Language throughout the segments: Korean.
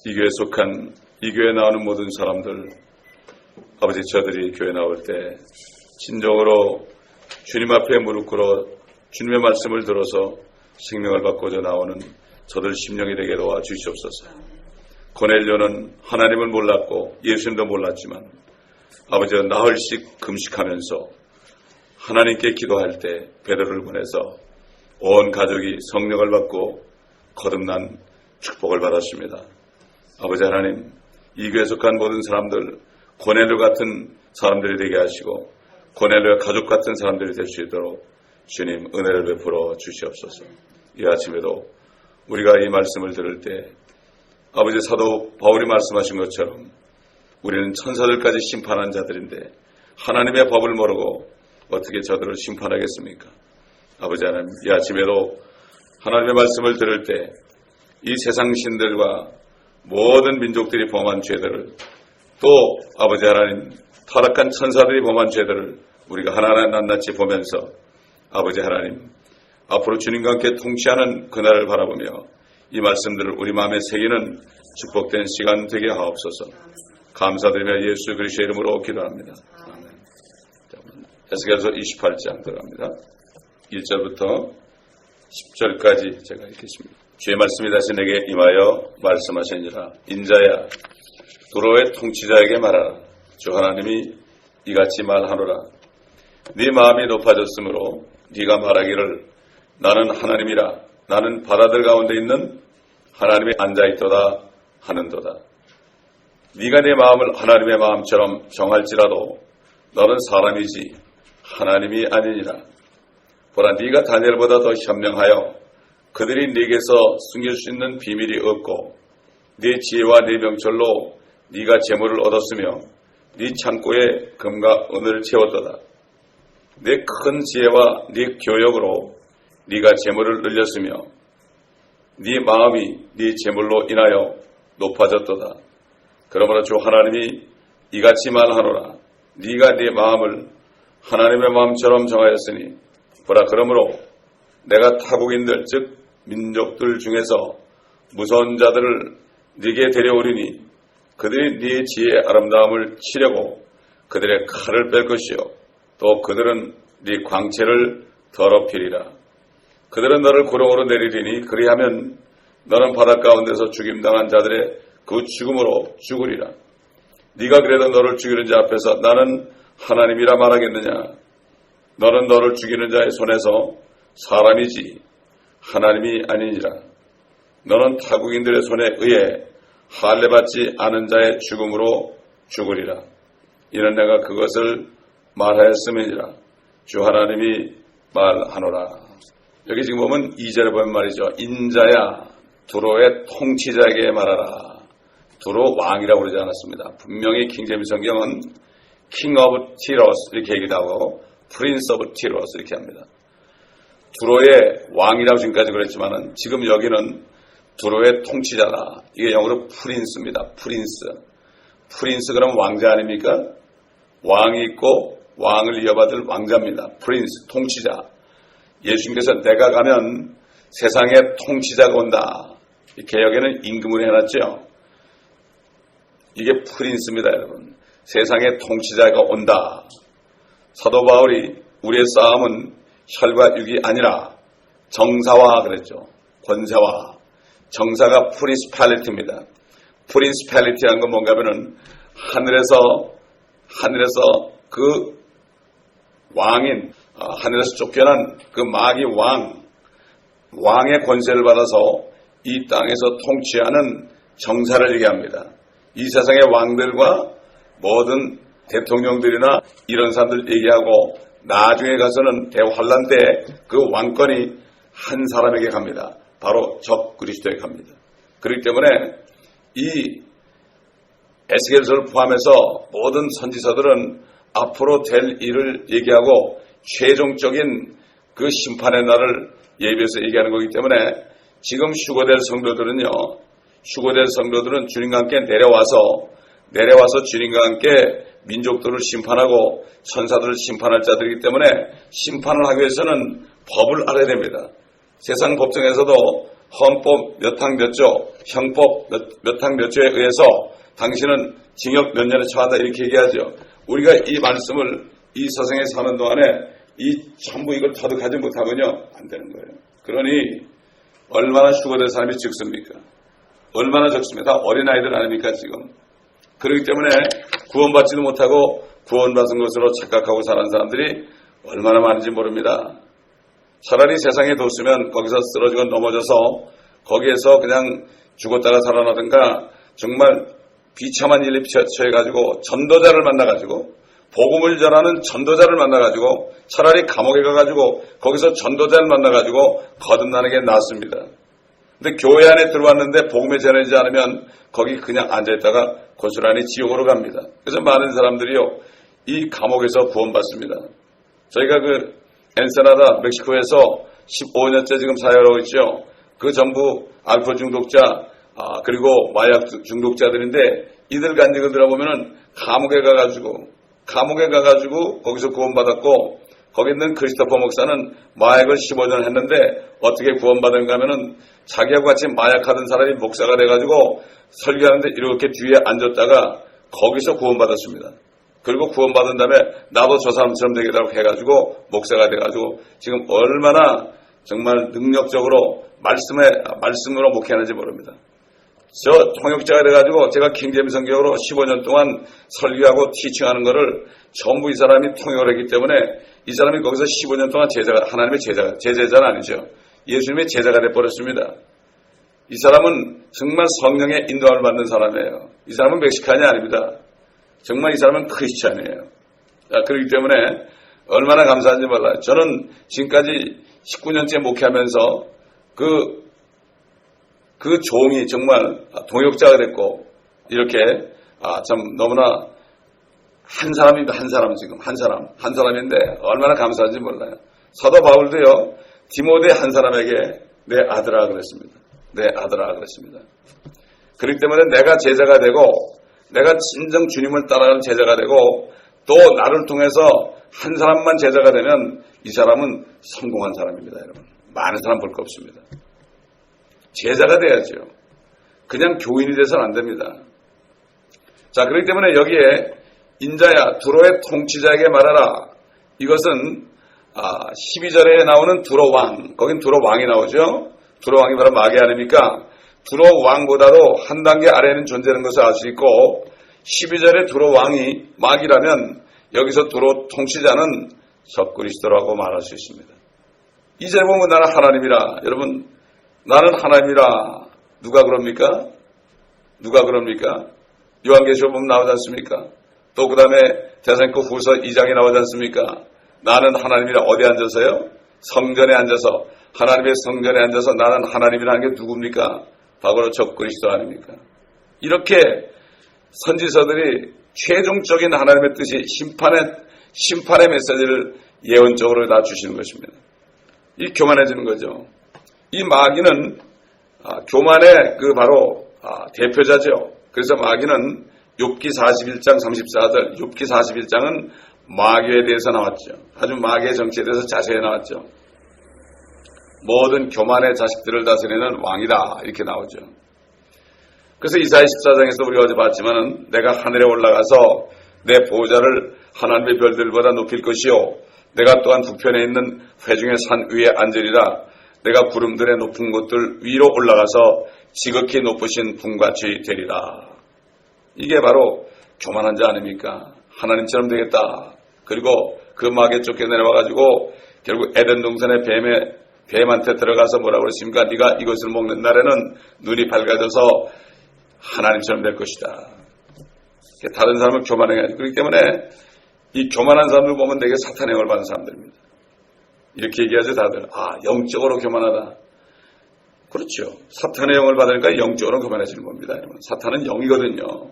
이 교회에 속한 이 교회에 나오는 모든 사람들, 아버지 저들이 교회에 나올 때 진정으로 주님 앞에 무릎 꿇어 주님의 말씀을 들어서 생명을 받고자 나오는 저들 심령이 되게 도와주시옵소서. 고넬료는 하나님을 몰랐고 예수님도 몰랐지만 아버지가 나흘씩 금식하면서 하나님께 기도할 때 베드로를 보내서 온 가족이 성령을 받고 거듭난 축복을 받았습니다. 아버지 하나님, 이 교회에 속한 모든 사람들, 고넬료 같은 사람들이 되게 하시고 고넬료의 가족 같은 사람들이 될 수 있도록 주님 은혜를 베풀어 주시옵소서. 이 아침에도 우리가 이 말씀을 들을 때 아버지 사도 바울이 말씀하신 것처럼 우리는 천사들까지 심판한 자들인데 하나님의 법을 모르고 어떻게 저들을 심판하겠습니까? 아버지 하나님, 이 아침에도 하나님의 말씀을 들을 때 이 세상 신들과 모든 민족들이 범한 죄들을, 또 아버지 하나님 타락한 천사들이 범한 죄들을 우리가 하나하나 낱낱이 보면서 아버지 하나님 앞으로 주님과 함께 통치하는 그날을 바라보며 이 말씀들을 우리 마음에 새기는 축복된 시간 되게 하옵소서. 감사드리며 예수 그리스도의 이름으로 기도합니다. 아멘. 에스겔서 28장 들어갑니다. 1절부터 10절까지 제가 읽겠습니다. 주의 말씀이 다시 내게 임하여 말씀하시니라. 인자야, 두로의 통치자에게 말하라. 주 하나님이 이같이 말하노라. 네 마음이 높아졌으므로 네가 말하기를 나는 하나님이라. 나는 바다들 가운데 있는 하나님이 앉아있도다 하는도다. 네가 네 마음을 하나님의 마음처럼 정할지라도 너는 사람이지 하나님이 아니니라. 보라, 네가 다니엘보다 더 현명하여 그들이 네게서 숨길 수 있는 비밀이 없고 네 지혜와 네 명철로 네가 재물을 얻었으며 네 창고에 금과 은을 채웠도다. 네 큰 지혜와 네 교역으로 네가 재물을 늘렸으며 네 마음이 네 재물로 인하여 높아졌도다. 그러므로 주 하나님이 이같이 말하노라. 네가 네 마음을 하나님의 마음처럼 정하였으니 보라, 그러므로 내가 타국인들 즉 민족들 중에서 무서운 자들을 네게 데려오리니 그들이 네 지혜의 아름다움을 치려고 그들의 칼을 뺄 것이요 또 그들은 네 광채를 더럽히리라. 그들은 너를 고령으로 내리리니 그리하면 너는 바닷 가운데서 죽임당한 자들의 그 죽음으로 죽으리라. 네가 그래도 너를 죽이는 자 앞에서 나는 하나님이라 말하겠느냐? 너는 너를 죽이는 자의 손에서 사람이지 하나님이 아니니라. 너는 타국인들의 손에 의해 할례받지 않은 자의 죽음으로 죽으리라. 이는 내가 그것을 말하였음이니라. 주 하나님이 말하노라. 여기 지금 보면 2절에 보면 말이죠. 인자야, 두로의 통치자에게 말하라. 두로 왕이라고 그러지 않았습니다. 분명히 킹제임스 성경은 king of Tyros 이렇게 얘기도 하고 prince of Tyros 이렇게 합니다. 두로의 왕이라고 지금까지 그랬지만은 지금 여기는 두로의 통치자다. 이게 영어로 프린스입니다. 프린스 그러면 왕자 아닙니까? 왕이 있고 왕을 이어받을 왕자입니다. 프린스, 통치자. 예수님께서 내가 가면 세상에 통치자가 온다. 이 개역에는 임금을 해놨죠. 이게 프린스입니다, 여러분. 세상에 통치자가 온다. 사도 바울이 우리의 싸움은 혈과 육이 아니라 정사와 그랬죠. 권세와. 정사가 프린시팔리티입니다. 프린시팔리티한 건 뭔가 하면은 하늘에서 그 왕인, 하늘에서 쫓겨난 그 마귀 왕의 권세를 받아서 이 땅에서 통치하는 정사를 얘기합니다. 이 세상의 왕들과 모든 대통령들이나 이런 사람들 얘기하고 나중에 가서는 대환란 때 그 왕권이 한 사람에게 갑니다. 바로 적 그리스도에게 갑니다. 그렇기 때문에 이 에스겔서를 포함해서 모든 선지서들은 앞으로 될 일을 얘기하고 최종적인 그 심판의 날을 예비해서 얘기하는 거기 때문에 지금 휴거될 성도들은 주님과 함께 내려와서 주님과 함께 민족들을 심판하고 천사들을 심판할 자들이기 때문에 심판을 하기 위해서는 법을 알아야 됩니다. 세상 법정에서도 헌법 몇 항 몇 조, 형법 몇 항 몇 조에 의해서 당신은 징역 몇 년에 처한다 이렇게 얘기하죠. 우리가 이 말씀을 이 서성에 사는 동안에 이 전부 이걸 터득하지 못하면요 안 되는 거예요. 그러니 얼마나 휴거된 사람이 적습니까? 얼마나 적습니까? 다 어린아이들 아닙니까 지금. 그렇기 때문에 구원받지도 못하고 구원받은 것으로 착각하고 사는 사람들이 얼마나 많은지 모릅니다. 차라리 세상에 뒀으면 거기서 쓰러지고 넘어져서 거기에서 그냥 죽었다가 살아나든가 정말 비참한 일에 처해가지고 전도자를 만나가지고 복음을 전하는 전도자를 만나가지고 차라리 감옥에 가가지고 거기서 전도자를 만나가지고 거듭나는 게 낫습니다. 근데 교회 안에 들어왔는데 복음이 전해지지 않으면 거기 그냥 앉아있다가 고스란히 지옥으로 갑니다. 그래서 많은 사람들이요 이 감옥에서 구원받습니다. 저희가 그 엔세나다 멕시코에서 15년째 지금 사역하고 있죠. 그 전부 알코올 중독자 그리고 마약 중독자들인데 이들 간증을 들어보면은 감옥에 가가지고 거기서 구원받았고 거기 있는 크리스토퍼 목사는 마약을 15년 했는데 어떻게 구원받은가 하면은 자기하고 같이 마약하던 사람이 목사가 돼가지고 설교하는데 이렇게 뒤에 앉았다가 거기서 구원받았습니다. 그리고 구원받은 다음에 나도 저 사람처럼 되겠다고 해가지고 목사가 돼가지고 지금 얼마나 정말 능력적으로 말씀으로 목회하는지 모릅니다. 저 통역자가 돼가지고 제가 킹제임 성경으로 15년 동안 설교하고 티칭하는 거를 전부 이 사람이 통역을 했기 때문에 이 사람이 거기서 15년 동안 하나님의 제자는 아니죠. 예수님의 제자가 돼버렸습니다. 이 사람은 정말 성령의 인도함을 받는 사람이에요. 이 사람은 멕시칸이 아닙니다. 정말 이 사람은 크리스찬이에요. 그렇기 때문에 얼마나 감사한지 몰라요. 저는 지금까지 19년째 목회하면서 그 종이 정말 동역자가 됐고 이렇게 참 너무나 한 사람입니다. 한 사람인데 얼마나 감사한지 몰라요. 사도 바울도요 디모데 한 사람에게 내 아들아 그랬습니다. 내 아들아 그랬습니다. 그렇기 때문에 내가 제자가 되고 내가 진정 주님을 따라가는 제자가 되고 또 나를 통해서 한 사람만 제자가 되면 이 사람은 성공한 사람입니다. 여러분 많은 사람 볼 거 없습니다. 제자가 돼야죠. 그냥 교인이 돼서는 안 됩니다. 자, 그렇기 때문에 여기에 인자야 두로의 통치자에게 말하라. 이것은 12절에 나오는 두로 왕, 거긴 두로 왕이 나오죠. 두로 왕이 바로 마귀 아닙니까? 두로 왕보다도 한 단계 아래에 있는 존재라는 것을 알 수 있고 12절에 두로 왕이 마귀라면 여기서 두로 통치자는 적그리스도라고 말할 수 있습니다. 이제 보면 나는 하나님이라. 여러분 나는 하나님이라. 누가 그럽니까? 요한계시록 보면 나오지 않습니까? 또 그 다음에 데살로니가 후서 2장에 나오지 않습니까? 나는 하나님이라. 어디 앉아서요? 성전에 앉아서 하나님의 성전에 앉아서 나는 하나님이라는 게 누굽니까? 바로 적그리스도 아닙니까? 이렇게 선지서들이 최종적인 하나님의 뜻이 심판의 메시지를 예언적으로 다 주시는 것입니다. 이 교만해지는 거죠. 이 마귀는 교만의 바로 대표자죠. 그래서 마귀는 욥기 41장 34절, 욥기 41장은 마귀에 대해서 나왔죠. 아주 마귀의 정치에 대해서 자세히 나왔죠. 모든 교만의 자식들을 다스리는 왕이다 이렇게 나오죠. 그래서 이사야 14장에서 우리가 어제 봤지만은 내가 하늘에 올라가서 내 보좌를 하나님의 별들보다 높일 것이요 내가 또한 북편에 있는 회중의 산 위에 앉으리라. 내가 구름들의 높은 곳들 위로 올라가서 지극히 높으신 분같이 되리라. 이게 바로 교만한 자 아닙니까? 하나님처럼 되겠다. 그리고 그 마귀에 쫓겨내려와가지고 결국 에덴 동산의 뱀한테 들어가서 뭐라고 그랬습니까? 네가 이것을 먹는 날에는 눈이 밝아져서 하나님처럼 될 것이다. 다른 사람은 교만해가지고 그렇기 때문에 이 교만한 사람들 보면 되게 사탄의 영을 받는 사람들입니다. 이렇게 얘기하죠 다들. 영적으로 교만하다. 그렇죠. 사탄의 영을 받으니까 영적으로 교만해지는 겁니다. 여러분. 사탄은 영이거든요.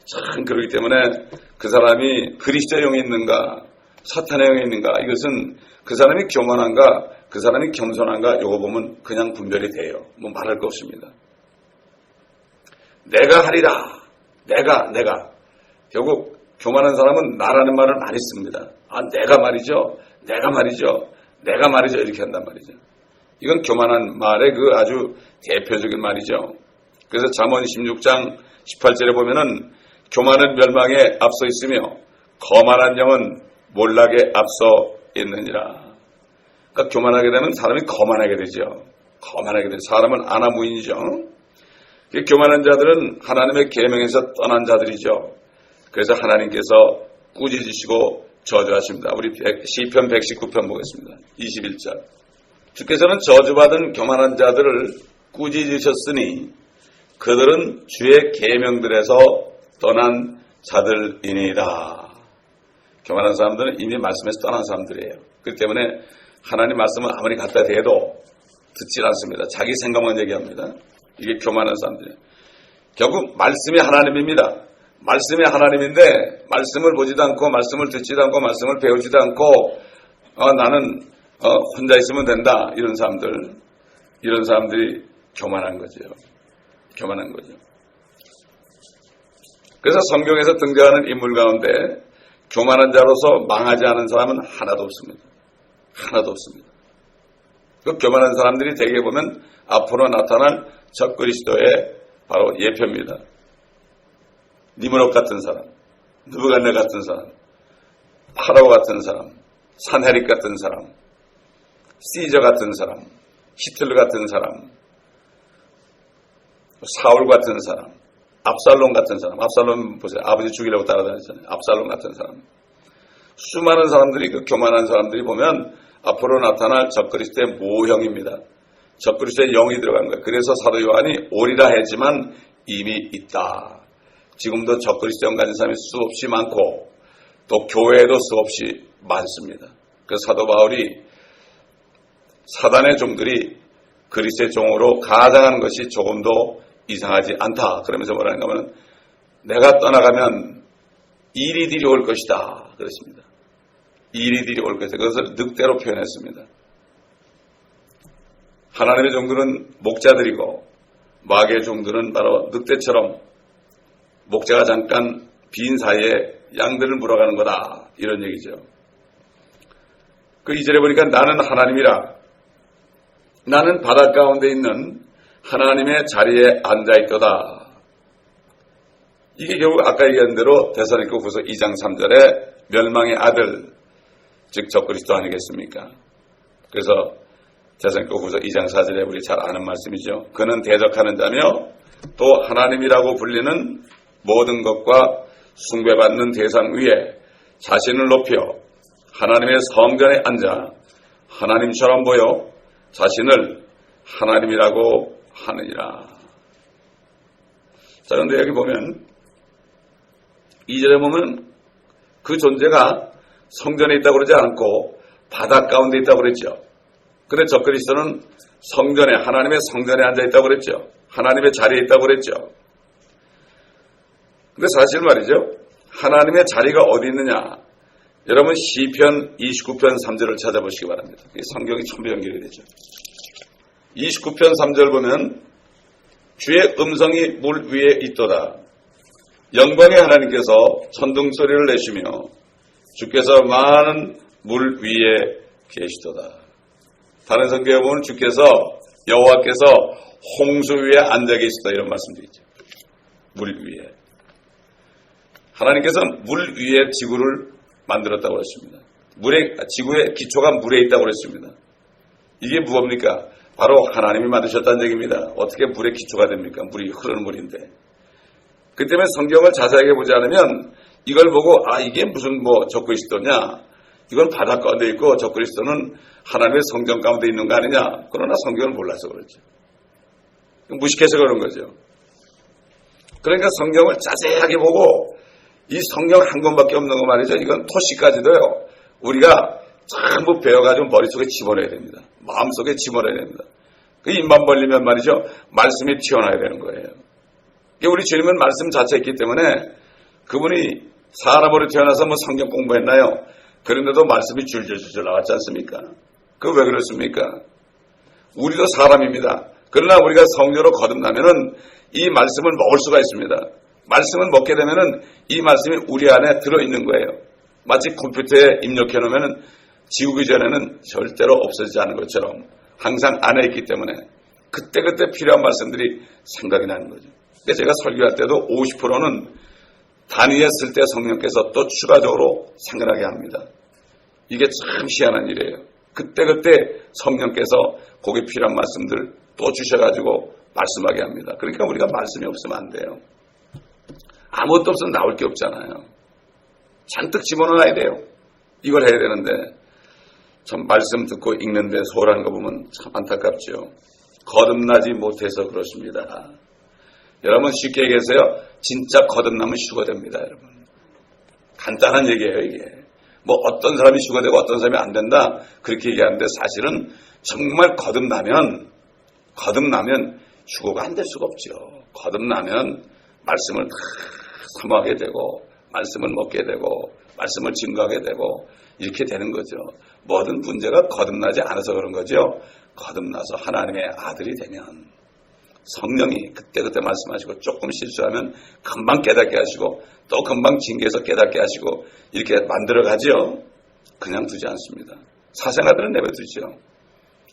참 그렇기 때문에 그 사람이 그리스도의 영이 있는가 사탄의 영이 있는가 이것은 그 사람이 교만한가 그 사람이 겸손한가 요거 보면 그냥 분별이 돼요. 뭐 말할 거 없습니다. 내가 하리라. 내가 결국 교만한 사람은 나라는 말을 많이 씁니다. 내가 말이죠 이렇게 한단 말이죠. 이건 교만한 말의 그 아주 대표적인 말이죠. 그래서 잠언 16장 18절에 보면은 교만은 멸망에 앞서 있으며 거만한 영은 몰락에 앞서 있느니라. 그러니까 교만하게 되면 사람이 거만하게 되죠. 거만하게 되죠. 사람은 아나무인이죠. 교만한 자들은 하나님의 계명에서 떠난 자들이죠. 그래서 하나님께서 꾸짖으시고 저주하십니다. 우리 시편 119편 보겠습니다. 21절. 주께서는 저주받은 교만한 자들을 꾸짖으셨으니 그들은 주의 계명들에서 떠난 자들이니이다. 교만한 사람들은 이미 말씀에서 떠난 사람들이에요. 그렇기 때문에 하나님 말씀은 아무리 갖다 대도 듣지 않습니다. 자기 생각만 얘기합니다. 이게 교만한 사람들이에요. 결국 말씀이 하나님입니다. 말씀이 하나님인데 말씀을 보지도 않고 말씀을 듣지도 않고 말씀을 배우지도 않고 나는 혼자 있으면 된다. 이런 사람들이 교만한 거죠. 교만한 거죠. 그래서 성경에서 등장하는 인물 가운데 교만한 자로서 망하지 않은 사람은 하나도 없습니다. 하나도 없습니다. 그 교만한 사람들이 대개 보면 앞으로 나타날 적그리스도의 바로 예표입니다. 니므롯 같은 사람, 느부갓네 같은 사람, 파라오 같은 사람, 산헤립 같은 사람, 시저 같은 사람, 히틀러 같은 사람, 사울 같은 사람, 압살롬 같은 사람. 압살롬 보세요. 아버지 죽이려고 따라다녔잖아요. 압살롬 같은 사람. 수많은 사람들이 그 교만한 사람들이 보면 앞으로 나타날 적그리스도의 모형입니다. 적그리스도의 영이 들어간 거예요. 그래서 사도 요한이 오리라 했지만 이미 있다. 지금도 적그리스도 영 가진 사람이 수없이 많고 또 교회에도 수없이 많습니다. 그래서 사도 바울이 사단의 종들이 그리스도의 종으로 가장하는 것이 조금도 이상하지 않다. 그러면서 뭐라는가 하면 내가 떠나가면 이리들이 올 것이다. 그렇습니다. 이리들이 올 것이다. 그것을 늑대로 표현했습니다. 하나님의 종들은 목자들이고 마귀의 종들은 바로 늑대처럼 목자가 잠깐 빈 사이에 양들을 물어가는 거다. 이런 얘기죠. 그 2절에 보니까 나는 하나님이라. 나는 바닷 가운데 있는 하나님의 자리에 앉아있도다. 이게 결국 아까 얘기한 대로 데살로니가후서 2장 3절에 멸망의 아들, 즉 적그리스도 아니겠습니까? 그래서 데살로니가후서 2장 4절에 우리 잘 아는 말씀이죠. 그는 대적하는 자며 또 하나님이라고 불리는 모든 것과 숭배받는 대상 위에 자신을 높여 하나님의 성전에 앉아 하나님처럼 보여 자신을 하나님이라고 하느니라. 자, 그런데 여기 보면 2절에 보면 그 존재가 성전에 있다고 그러지 않고 바닷 가운데 있다고 그랬죠. 그런데 적그리스도는 성전에, 하나님의 성전에 앉아있다고 그랬죠. 하나님의 자리에 있다고 그랬죠. 근데 사실 말이죠. 하나님의 자리가 어디 있느냐. 여러분 시편 29편 3절을 찾아보시기 바랍니다. 성경이 천부 연결이 되죠. 29편 3절 보면 주의 음성이 물 위에 있도다. 영광의 하나님께서 천둥소리를 내시며 주께서 많은 물 위에 계시도다. 다른 성경에 보면 주께서 여호와께서 홍수 위에 앉아 계시다 이런 말씀드리죠. 물 위에. 하나님께서 물 위에 지구를 만들었다고 그랬습니다. 지구의 기초가 물에 있다고 그랬습니다. 이게 무엇입니까? 바로 하나님이 만드셨다는 얘기입니다. 어떻게 물의 기초가 됩니까? 물이 흐르는 물인데. 그 때문에 성경을 자세하게 보지 않으면 이걸 보고 이게 무슨 적그리스도냐? 이건 바닷 가운데 있고 적그리스도는 하나님의 성전 가운데 있는 거 아니냐? 그러나 성경을 몰라서 그렇죠. 무식해서 그런 거죠. 그러니까 성경을 자세하게 보고 이 성경 한 권밖에 없는 거 말이죠. 이건 토시까지도요. 우리가 전부 배워가지고 머릿속에 집어넣어야 됩니다. 마음속에 집어넣어야 됩니다. 그 입만 벌리면 말이죠. 말씀이 튀어나와야 되는 거예요. 우리 주님은 말씀 자체에 있기 때문에 그분이 사람으로 태어나서 성경 공부했나요? 그런데도 말씀이 줄줄줄 나왔지 않습니까? 그 왜 그렇습니까? 우리도 사람입니다. 그러나 우리가 성령으로 거듭나면은 이 말씀을 먹을 수가 있습니다. 말씀을 먹게 되면은 이 말씀이 우리 안에 들어있는 거예요. 마치 컴퓨터에 입력해 놓으면은 지우기 전에는 절대로 없어지지 않은 것처럼 항상 안에 있기 때문에 그때그때 필요한 말씀들이 생각이 나는 거죠. 그래서 제가 설교할 때도 50%는 단위했을 때 성령께서 또 추가적으로 생각나게 합니다. 이게 참 희한한 일이에요. 그때그때 성령께서 거기 필요한 말씀들 또 주셔가지고 말씀하게 합니다. 그러니까 우리가 말씀이 없으면 안 돼요. 아무것도 없으면 나올 게 없잖아요. 잔뜩 집어넣어야 돼요. 이걸 해야 되는데 참 말씀 듣고 읽는데 소홀한 거 보면 참 안타깝죠. 거듭나지 못해서 그렇습니다. 여러분 쉽게 얘기해서요. 진짜 거듭나면 휴거됩니다. 여러분. 간단한 얘기예요. 이게. 뭐 어떤 사람이 휴거되고 어떤 사람이 안 된다 그렇게 얘기하는데 사실은 정말 거듭나면 휴거가 안 될 수가 없죠. 거듭나면 말씀을 사모하게 되고 말씀을 먹게 되고 말씀을 증거하게 되고 이렇게 되는 거죠. 모든 문제가 거듭나지 않아서 그런 거죠. 거듭나서 하나님의 아들이 되면 성령이 그때그때 말씀하시고 조금 실수하면 금방 깨닫게 하시고 또 금방 징계해서 깨닫게 하시고 이렇게 만들어가죠. 그냥 두지 않습니다. 사생아들은 내버려두죠.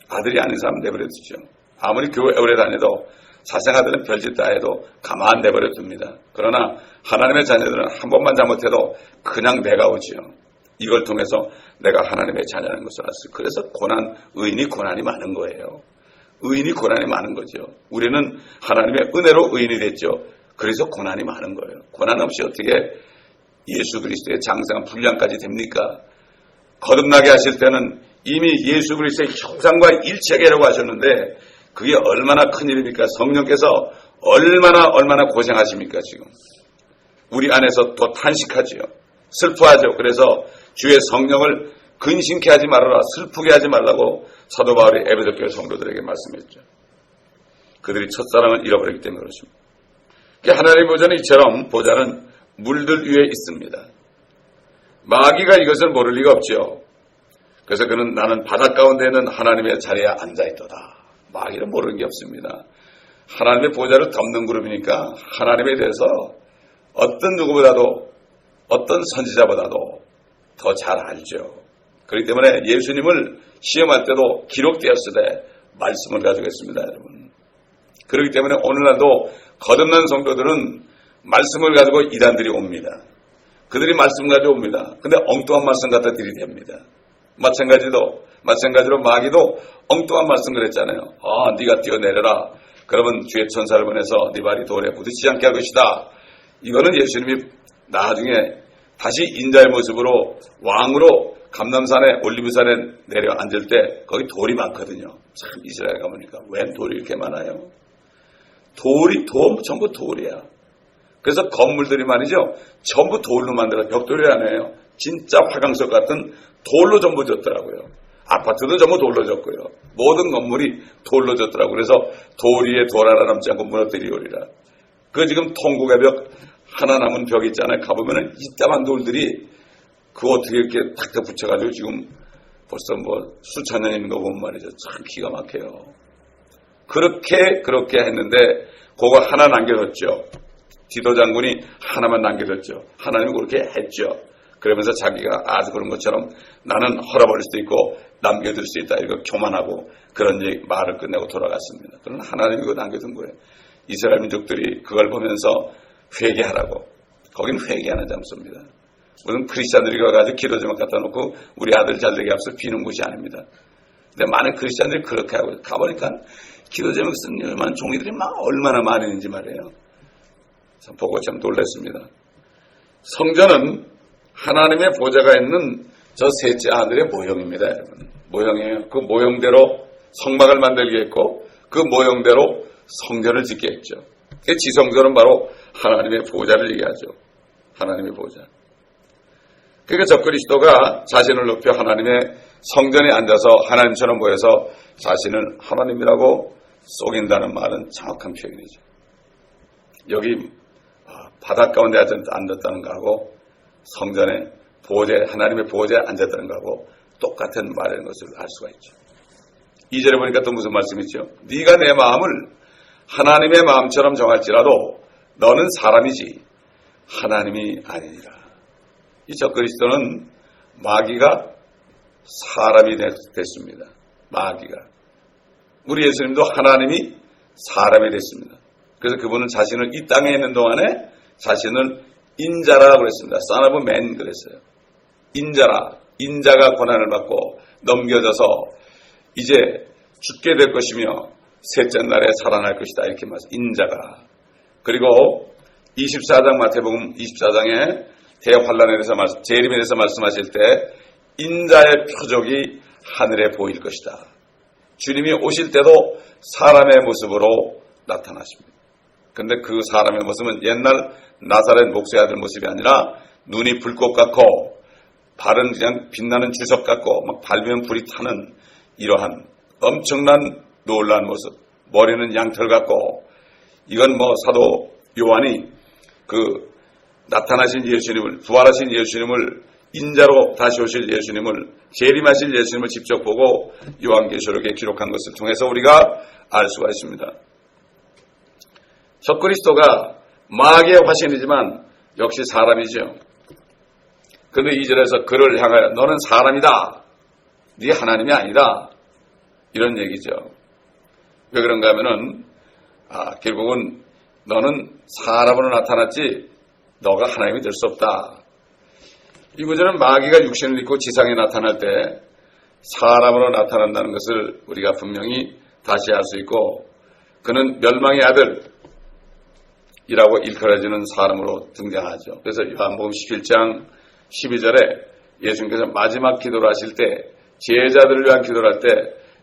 아들이 아닌 사람 내버려두죠. 아무리 교회 오래 다녀도 사생아들은 별짓 다 해도 가만 내버려둡니다. 그러나 하나님의 자녀들은 한 번만 잘못해도 그냥 내가 오지요. 이걸 통해서 내가 하나님의 자녀라는 것을 알았어요. 그래서 의인이 고난이 많은 거예요. 의인이 고난이 많은 거죠. 우리는 하나님의 은혜로 의인이 됐죠. 그래서 고난이 많은 거예요. 고난 없이 어떻게 예수 그리스도의 장성한 분량까지 됩니까? 거듭나게 하실 때는 이미 예수 그리스도의 형상과 일체하라고 하셨는데 그게 얼마나 큰 일입니까? 성령께서 얼마나 고생하십니까 지금. 우리 안에서 또 탄식하지요. 슬퍼하죠. 그래서 주의 성령을 근심케 하지 말아라. 슬프게 하지 말라고 사도 바울이 에베소 교회 성도들에게 말씀했죠. 그들이 첫사랑을 잃어버렸기 때문에 그렇습니다. 하나님의 보좌는 이처럼 보좌는 물들 위에 있습니다. 마귀가 이것을 모를 리가 없죠. 그래서 그는 나는 바닷 가운데 있는 하나님의 자리에 앉아있도다. 마귀는 모르는 게 없습니다. 하나님의 보좌를 덮는 그룹이니까 하나님에 대해서 어떤 누구보다도 어떤 선지자보다도 더 잘 알죠. 그렇기 때문에 예수님을 시험할 때도 기록되었을 때 말씀을 가지고 있습니다. 여러분. 그렇기 때문에 오늘날도 거듭난 성도들은 말씀을 가지고 이단들이 옵니다. 그들이 말씀을 가지고 옵니다. 근데 엉뚱한 말씀 갖다 들이댑니다. 마찬가지로 마귀도 엉뚱한 말씀 그랬잖아요. 네가 뛰어내려라. 그러면 주의 천사를 보내서 네 발이 돌에 부딪히지 않게 할 것이다. 이거는 예수님이 나중에 다시 인자의 모습으로 왕으로 감람산에 올리브산에 내려 앉을 때 거기 돌이 많거든요. 참 이스라엘 가보니까 웬 돌이 이렇게 많아요? 전부 돌이야. 그래서 건물들이 말이죠. 전부 돌로 만들어 벽돌이 아니에요. 진짜 화강석 같은 돌로 전부 졌더라고요. 아파트도 전부 돌로 졌고요. 모든 건물이 돌로 졌더라고요. 그래서 돌 위에 돌 하나 남지 않고 무너뜨리오리라. 그 지금 통곡의 벽 하나 남은 벽 있잖아요. 가보면은 이따만 돌들이 그거 어떻게 이렇게 탁탁 붙여가지고 지금 벌써 수천 년 있는 거 보면 말이죠. 참 기가 막혀요. 그렇게 했는데 그거 하나 남겨뒀죠. 디도 장군이 하나만 남겨뒀죠. 하나님이 그렇게 했죠. 그러면서 자기가 아주 그런 것처럼 나는 헐어버릴 수도 있고 남겨둘 수 있다. 이거 교만하고 그런 말을 끝내고 돌아갔습니다. 그러나 하나님이 그거 남겨둔 거예요. 이스라엘 민족들이 그걸 보면서 회개하라고. 거긴 회개하는 장소입니다. 무슨 크리스찬들이 가가지고 기도 제목 갖다 놓고 우리 아들 잘되게 앞서 비는 곳이 아닙니다. 근데 많은 크리스찬들이 그렇게 하고 가보니까 기도 제목 쓴 요만 종이들이 얼마나 많이 있는지 말이에요. 참 보고 참 놀랐습니다. 성전은 하나님의 보좌가 있는 저 셋째 아들의 모형입니다. 여러분. 모형이에요. 그 모형대로 성막을 만들게 했고 그 모형대로 성전을 짓게 했죠. 그 지성전은 바로 하나님의 보좌를 얘기하죠. 하나님의 보좌. 그러니까 저 그리스도가 자신을 높여 하나님의 성전에 앉아서 하나님처럼 보여서 자신을 하나님이라고 속인다는 말은 정확한 표현이죠. 여기 바닷 가운데 앉았다는 거하고 성전에 하나님의 보좌에 앉았다는 거하고 똑같은 말이라는 것을 알 수가 있죠. 2절에 보니까 또 무슨 말씀이죠? 네가 내 마음을 하나님의 마음처럼 정할지라도 너는 사람이지 하나님이 아니니라. 이 적그리스도는 마귀가 사람이 됐습니다. 마귀가. 우리 예수님도 하나님이 사람이 됐습니다. 그래서 그분은 자신을 이 땅에 있는 동안에 자신을 인자라고 그랬습니다. Son of Man 그랬어요. 인자라. 인자가 고난을 받고 넘겨져서 이제 죽게 될 것이며 셋째 날에 살아날 것이다. 이렇게 말씀. 인자가. 그리고 24장 마태복음 24장에 대환란에 대해서 재림에 대해서 말씀하실 때 인자의 표적이 하늘에 보일 것이다. 주님이 오실 때도 사람의 모습으로 나타나십니다. 그런데 그 사람의 모습은 옛날 나사렛 목수의 아들 모습이 아니라 눈이 불꽃 같고 발은 그냥 빛나는 주석 같고 막 밟으면 불이 타는 이러한 엄청난 놀라운 모습. 머리는 양털 같고 이건 사도 요한이 그 나타나신 예수님을 부활하신 예수님을 인자로 다시 오실 예수님을 재림하실 예수님을 직접 보고 요한계시록에 기록한 것을 통해서 우리가 알 수가 있습니다. 적그리스도가 마귀의 화신이지만 역시 사람이죠. 그런데 2절에서 그를 향하여 너는 사람이다. 네 하나님이 아니다. 이런 얘기죠. 왜 그런가 하면은 결국은 너는 사람으로 나타났지 너가 하나님이 될 수 없다. 이 구절은 마귀가 육신을 입고 지상에 나타날 때 사람으로 나타난다는 것을 우리가 분명히 다시 알 수 있고 그는 멸망의 아들이라고 일컬어지는 사람으로 등장하죠. 그래서 요한복음 11장 12절에 예수님께서 마지막 기도를 하실 때 제자들을 위한 기도를 할 때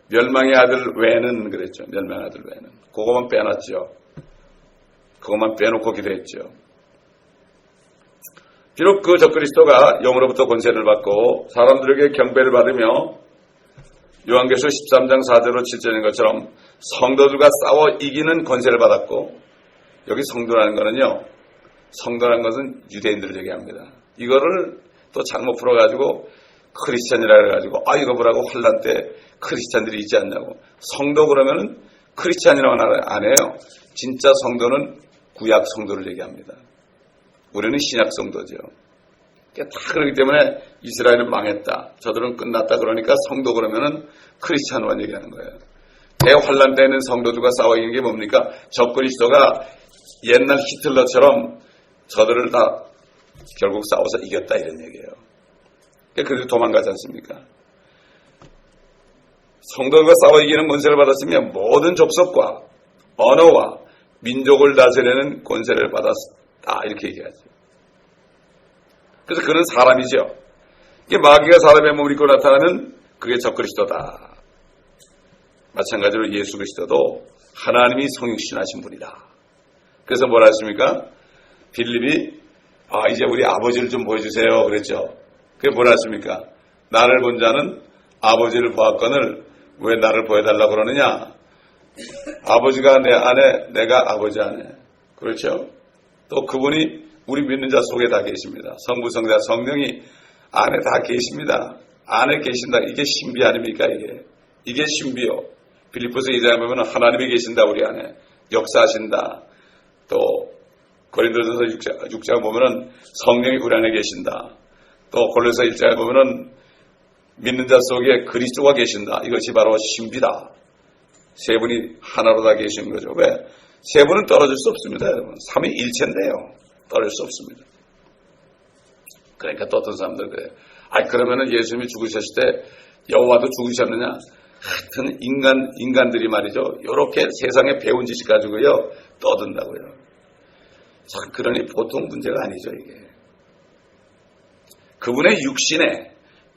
멸망의 아들 외에는 그랬죠. 멸망의 아들 외에는. 그것만 빼놨죠. 그것만 빼놓고 기도했죠. 비록 그 적그리스도가 영으로부터 권세를 받고 사람들에게 경배를 받으며 요한계시록 13장 4절로 7절인 것처럼 성도들과 싸워 이기는 권세를 받았고 여기 성도라는 것은요. 성도라는 것은 유대인들을 얘기합니다. 이거를 또 잘못 풀어가지고 크리스찬이라 해가지고 이거 보라고 환란 때 크리스찬들이 있지 않냐고. 성도 그러면은 크리스찬이라고 안 해요. 진짜 성도는 구약 성도를 얘기합니다. 우리는 신약 성도죠. 다 그렇기 때문에 이스라엘은 망했다. 저들은 끝났다. 그러니까 성도 그러면은 크리스찬만 얘기하는 거예요. 대환란 때는 성도들과 싸워 이기는 게 뭡니까? 적그리스도가 옛날 히틀러처럼 저들을 다 결국 싸워서 이겼다 이런 얘기예요. 그래서 도망가지 않습니까? 성도들과 싸워 이기는 권세를 받았으면 모든 족속과 언어와 민족을 다스리는 권세를 받았다 이렇게 얘기하죠. 그래서 그는 사람이죠. 이게 마귀가 사람의 몸을 입고 나타나는 그게 적그리스도다. 마찬가지로 예수 그리스도도 하나님이 성육신하신 분이다. 그래서 뭐라 했습니까? 빌립이 이제 우리 아버지를 좀 보여주세요 그랬죠. 그게 뭐라 했습니까? 나를 본 자는 아버지를 보았거늘 왜 나를 보여달라고 그러느냐? 아버지가 내 안에 내가 아버지 안에. 그렇죠? 또 그분이 우리 믿는 자 속에 다 계십니다. 성부 성자 성령이 안에 다 계십니다. 안에 계신다. 이게 신비 아닙니까? 이게 신비요. 빌립보서 2장에 보면 하나님이 계신다 우리 안에. 역사하신다. 또 고린도전서 6장 보면은 성령이 우리 안에 계신다. 또 골로새 1장에 보면은 믿는 자 속에 그리스도가 계신다. 이것이 바로 신비다. 세 분이 하나로 다 계신 거죠. 왜? 세 분은 떨어질 수 없습니다. 여러분. 삼위일체인데요. 떨어질 수 없습니다. 그러니까 또 어떤 사람들 그래요. 그러면은 예수님이 죽으셨을 때 여호와도 죽으셨느냐? 하여튼 인간들이 말이죠. 이렇게 세상에 배운 지식 가지고요. 떠든다고요. 참 그러니 보통 문제가 아니죠 이게. 그분의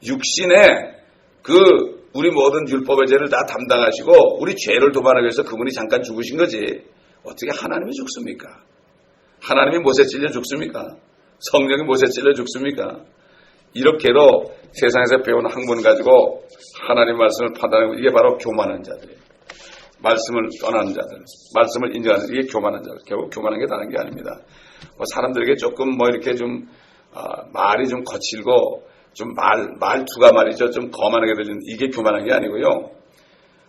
육신에 그 우리 모든 율법의 죄를 다 담당하시고 우리 죄를 도반하기 위해서 그분이 잠깐 죽으신 거지. 어떻게 하나님이 죽습니까? 하나님이 못에 찔려 죽습니까? 성령이 못에 찔려 죽습니까? 이렇게도 세상에서 배운 학문 가지고 하나님 말씀을 판단하고 이게 바로 교만한 자들이에요. 말씀을 떠나는 자들, 말씀을 인정하는 이게 교만한 자들. 결국 교만한 게 다른 게 아닙니다. 사람들에게 조금 이렇게 좀 말이 좀 거칠고 좀 말투가 말이죠 좀 거만하게 들리는 이게 교만한 게 아니고요.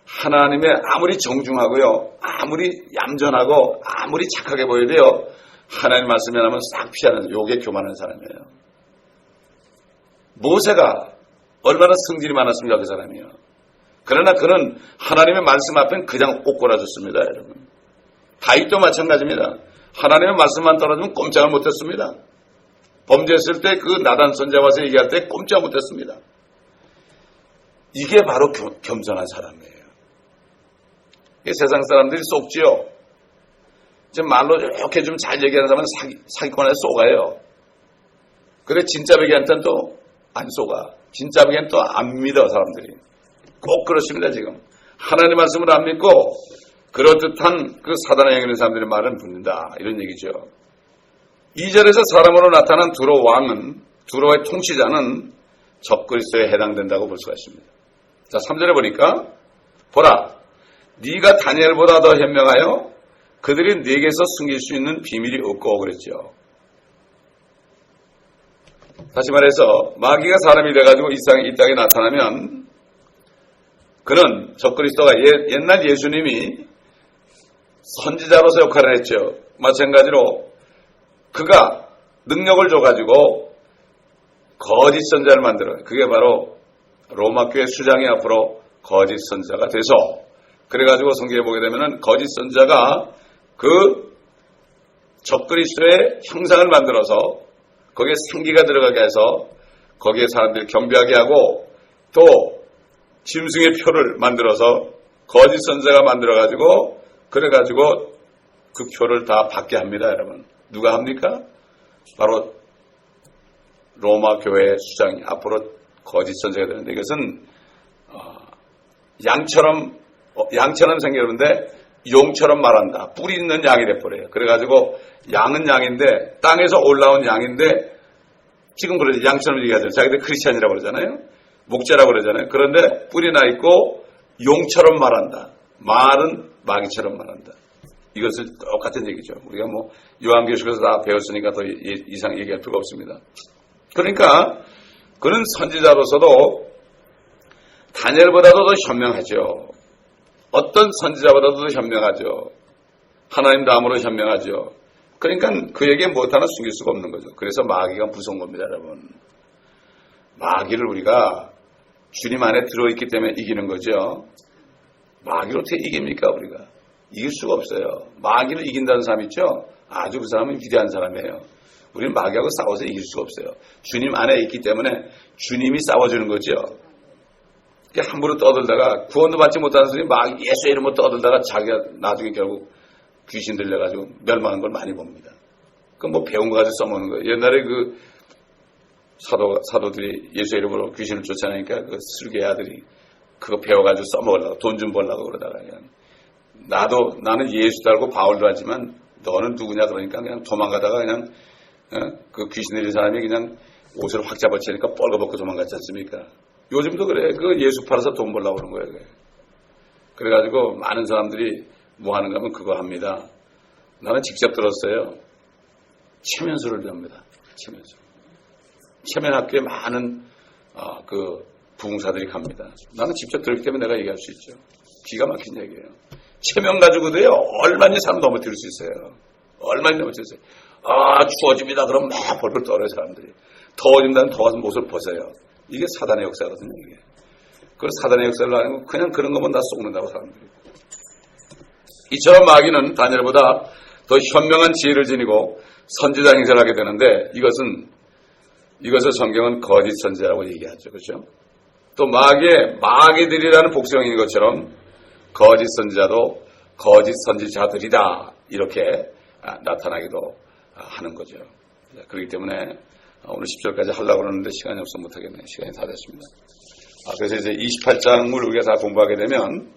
하나님의 아무리 정중하고요, 아무리 얌전하고 아무리 착하게 보여도요, 하나님 말씀에 나면 싹 피하는 요게 교만한 사람이에요. 모세가 얼마나 성질이 많았습니까 그 사람이요. 그러나 그는 하나님의 말씀 앞엔 그냥 옥골아졌습니다. 여러분. 다윗도 마찬가지입니다. 하나님의 말씀만 떨어지면 꼼짝을 못했습니다. 범죄했을 때 그 나단 선지자 와서 얘기할 때 꼼짝 못했습니다. 이게 바로 겸손한 사람이에요. 세상 사람들이 속지요. 지금 말로 이렇게 좀 잘 얘기하는 사람은 사기꾼에 속아요. 그래 진짜 배기한테는 또 안 속아. 진짜 배기는 또 안 믿어 사람들이. 꼭 그렇습니다 지금. 하나님의 말씀을 안 믿고 그럴듯한 그 사단의 영에 있는 사람들의 말은 붙는다. 이런 얘기죠. 2절에서 사람으로 나타난 두로 왕은, 두로의 통치자는 적그리스도에 해당된다고 볼 수가 있습니다. 자, 3절에 보니까 보라, 네가 다니엘보다 더 현명하여 그들이 네게서 숨길 수 있는 비밀이 없고 그랬죠. 다시 말해서 마귀가 사람이 돼가지고 이 땅에 나타나면 그는 적그리스도가 옛날 예수님이 선지자로서 역할을 했죠. 마찬가지로 그가 능력을 줘가지고 거짓 선지자를 만들어요. 그게 바로 로마 교회 수장이 앞으로 거짓 선지자가 돼서 그래가지고 성경에 보게 되면은 거짓 선지자가 그 적그리스도의 형상을 만들어서 거기에 생기가 들어가게 해서 거기에 사람들이 경배하게 하고 또 짐승의 표를 만들어서 거짓 선지자가 만들어가지고 그래가지고 그 표를 다 받게 합니다. 여러분. 누가 합니까? 바로 로마 교회 수장이 앞으로 거짓 선지자가 되는데 이것은 양처럼 생겼는데 용처럼 말한다. 뿌리 있는 양이 돼버려요. 그래가지고 양은 양인데 땅에서 올라온 양인데 지금 그러지 양처럼 얘기하잖아요. 자기들 크리스찬이라고 그러잖아요. 목자라고 그러잖아요. 그런데 뿌리 나 있고 용처럼 말한다. 말은 마귀처럼 말한다. 이것을 똑같은 얘기죠. 우리가 뭐 요한계시록에서 다 배웠으니까 더 이상 얘기할 필요가 없습니다. 그러니까 그는 선지자로서도 다니엘보다도 더 현명하죠. 어떤 선지자보다도 더 현명하죠. 하나님 다음으로 현명하죠. 그러니까 그에게 무엇 하나 숨길 수가 없는 거죠. 그래서 마귀가 무서운 겁니다, 여러분. 마귀를 우리가 주님 안에 들어있기 때문에 이기는 거죠. 마귀를 어떻게 이깁니까, 우리가? 이길 수가 없어요. 마귀를 이긴다는 사람 있죠? 아주 그 사람은 위대한 사람이에요. 우리는 마귀하고 싸워서 이길 수가 없어요. 주님 안에 있기 때문에 주님이 싸워주는 거죠. 함부로 떠들다가 구원도 받지 못하는 사람이 막 예수의 이름으로 떠들다가 자기가 나중에 결국 귀신 들려가지고 멸망한 걸 많이 봅니다. 그 뭐 배운 거 가지고 써먹는 거예요. 옛날에 그 사도들이 예수의 이름으로 귀신을 쫓아내니까 그 슬개 아들이 그거 배워가지고 써먹으려고 돈 좀 벌려고 그러다가 그냥 나는 예수 달고 바울도 하지만 너는 누구냐 그러니까 그냥 도망가다가 그냥 그 귀신 들린 사람이 그냥 옷을 확 잡아채니까 뻘거벗고 도망갔지 않습니까? 요즘도 그래. 그 예수 팔아서 돈 벌려고 그런 거예요. 그래. 그래가지고 많은 사람들이 뭐 하는가 하면 그거 합니다. 나는 직접 들었어요. 체면수를 배웁니다. 체면수. 체면학교에 많은 그 부흥사들이 갑니다. 나는 직접 들었기 때문에 내가 얘기할 수 있죠. 기가 막힌 얘기예요. 체면 가지고도요. 얼마나 사람 넘어뜨릴 수 있어요. 얼마나 넘어뜨릴 수 있어요. 추워집니다. 그럼 막 벌벌 떨어요 사람들이. 더워진다면 더워서 옷을 벗어요. 이게 사단의 역사거든요. 이게. 그 사단의 역사를 하는 거 그냥 그런 거면 다 속는다고 사람들이. 이처럼 마귀는 다니엘보다 더 현명한 지혜를 지니고 선지자 행세를 하게 되는데 이것을 성경은 거짓 선지자라고 얘기하죠. 그렇죠? 또 마귀들이라는 복수형인 것처럼 거짓 선지자도 거짓 선지자들이다. 이렇게 나타나기도 하는 거죠. 그렇기 때문에 오늘 10절까지 하려고 그러는데 시간이 없어 못하겠네요. 시간이 다 됐습니다. 그래서 이제 28장을 우리가 다 공부하게 되면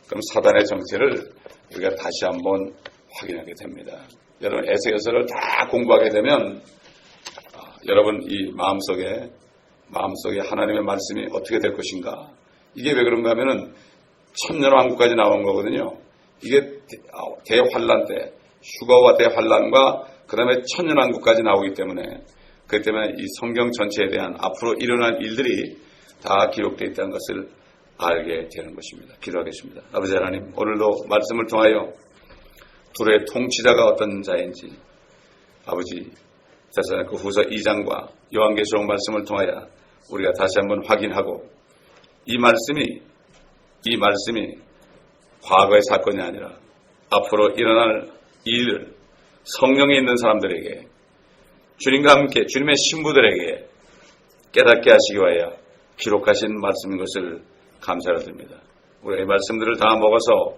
그럼 사단의 정체를 우리가 다시 한번 확인하게 됩니다. 여러분 에스겔서를 다 공부하게 되면 여러분 이 마음속에 하나님의 말씀이 어떻게 될 것인가. 이게 왜 그런가 하면은 천년왕국까지 나온 거거든요. 이게 대환란 때 휴거와 대환란과 그 다음에 천년왕국까지 나오기 때문에 그렇기 때문에 이 성경 전체에 대한 앞으로 일어날 일들이 다 기록되어 있다는 것을 알게 되는 것입니다. 기도하겠습니다. 아버지 하나님, 오늘도 말씀을 통하여 둘의 통치자가 어떤 자인지 아버지 데살로니가 후서 2장과 요한계시록 말씀을 통하여 우리가 다시 한번 확인하고 이 말씀이 이 말씀이 과거의 사건이 아니라 앞으로 일어날 일을 성령이 있는 사람들에게, 주님과 함께 주님의 신부들에게 깨닫게 하시기 위하여 기록하신 말씀인 것을 감사를 드립니다. 우리가 이 말씀들을 다 먹어서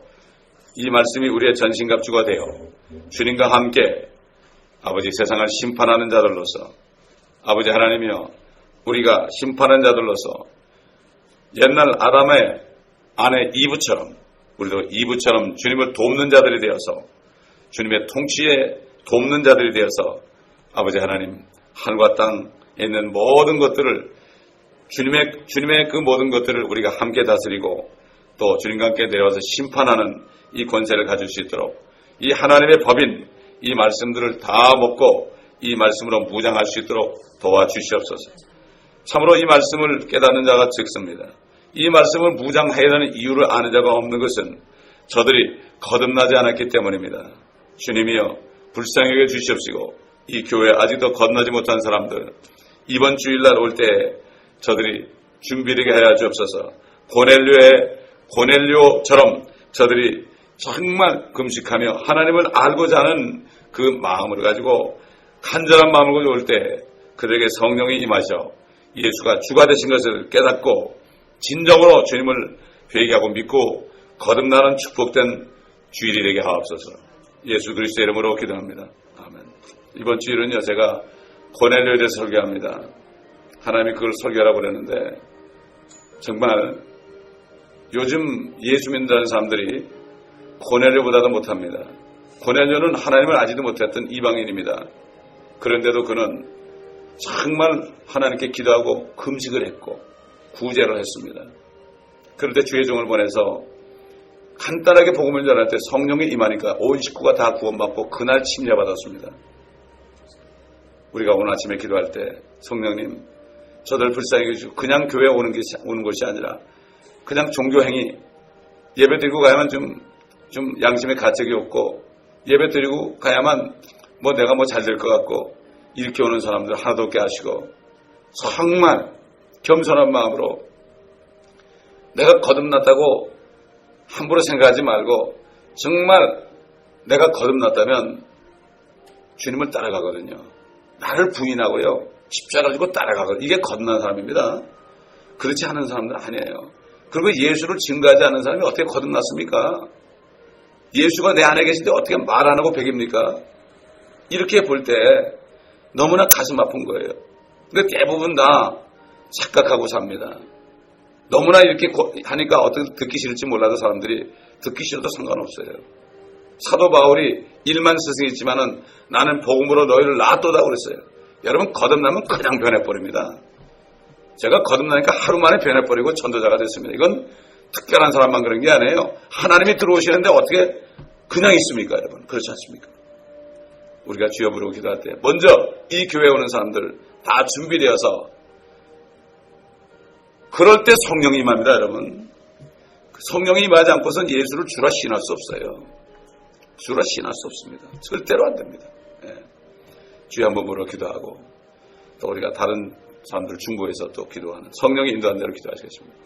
이 말씀이 우리의 전신갑주가 되어 주님과 함께 아버지 세상을 심판하는 자들로서, 아버지 하나님이여, 우리가 심판하는 자들로서 옛날 아담의 아내 이브처럼 우리도 이브처럼 주님을 돕는 자들이 되어서, 주님의 통치에 돕는 자들이 되어서 아버지 하나님, 하늘과 땅에 있는 모든 것들을 주님의 그 모든 것들을 우리가 함께 다스리고 또 주님과 함께 내려와서 심판하는 이 권세를 가질 수 있도록 이 하나님의 법인 이 말씀들을 다 먹고 이 말씀으로 무장할 수 있도록 도와주시옵소서. 참으로 이 말씀을 깨닫는 자가 적습니다. 이 말씀을 무장해야 하는 이유를 아는 자가 없는 것은 저들이 거듭나지 않았기 때문입니다. 주님이여, 불쌍히 여겨 주시옵시고 이 교회에 아직도 거듭나지 못한 사람들, 이번 주일날 올 때 저들이 준비되게 하여 주옵소서. 고넬료처럼 저들이 정말 금식하며 하나님을 알고자 하는 그 마음을 가지고, 간절한 마음을 가지고 올 때 그들에게 성령이 임하셔 예수가 주가 되신 것을 깨닫고 진정으로 주님을 회개하고 믿고 거듭나는 축복된 주일이 되게 하옵소서. 예수 그리스도의 이름으로 기도합니다. 아멘. 이번 주일은요, 제가 고넬료에 대해서 설교합니다. 하나님이 그걸 설교하라고 그랬는데, 정말 요즘 예수 믿는 사람들이 고넬료보다도 못합니다. 고넬료는 하나님을 알지도 못했던 이방인입니다. 그런데도 그는 정말 하나님께 기도하고 금식을 했고 구제를 했습니다. 그런데 주의 종을 보내서 간단하게 복음을 전할 때 성령이 임하니까 온 식구가 다 구원받고 그날 침례받았습니다. 우리가 오늘 아침에 기도할 때 성령님, 저들 불쌍히 해주시고 그냥 교회에 오는 것이 아니라 그냥 종교행위, 예배 드리고 가야만 좀 양심의 가책이 없고 예배 드리고 가야만 내가 잘 될 것 같고 이렇게 오는 사람들 하나도 없게 하시고, 정말 겸손한 마음으로 내가 거듭났다고 함부로 생각하지 말고 정말 내가 거듭났다면 주님을 따라가거든요. 나를 부인하고요, 십자가를 지고 따라가거든요. 이게 거듭난 사람입니다. 그렇지 않은 사람들은 아니에요. 그리고 예수를 증거하지 않는 사람이 어떻게 거듭났습니까? 예수가 내 안에 계신데 어떻게 말 안 하고 백입니까? 이렇게 볼 때 너무나 가슴 아픈 거예요. 근데 대부분 다 착각하고 삽니다. 너무나 이렇게 하니까 어떻게 듣기 싫을지 몰라도 사람들이 듣기 싫어도 상관없어요. 사도 바울이 1만 스승이 있지만은 나는 복음으로 너희를 놔둬다 그랬어요. 여러분, 거듭나면 그냥 변해버립니다. 제가 거듭나니까 하루 만에 변해버리고 전도자가 됐습니다. 이건 특별한 사람만 그런 게 아니에요. 하나님이 들어오시는데 어떻게 그냥 있습니까, 여러분? 그렇지 않습니까? 우리가 주여 부르고 기도할 때 먼저 이 교회에 오는 사람들 다 준비되어서, 그럴 때 성령이 임합니다, 여러분. 성령이 임하지 않고서는 예수를 주라 신할 수 없어요. 주라 신할 수 없습니다. 절대로 안 됩니다. 주여 한번 부르고 기도하고 또 우리가 다른 사람들 중보해서 또 기도하는 성령이 인도한 대로 기도하시겠습니다.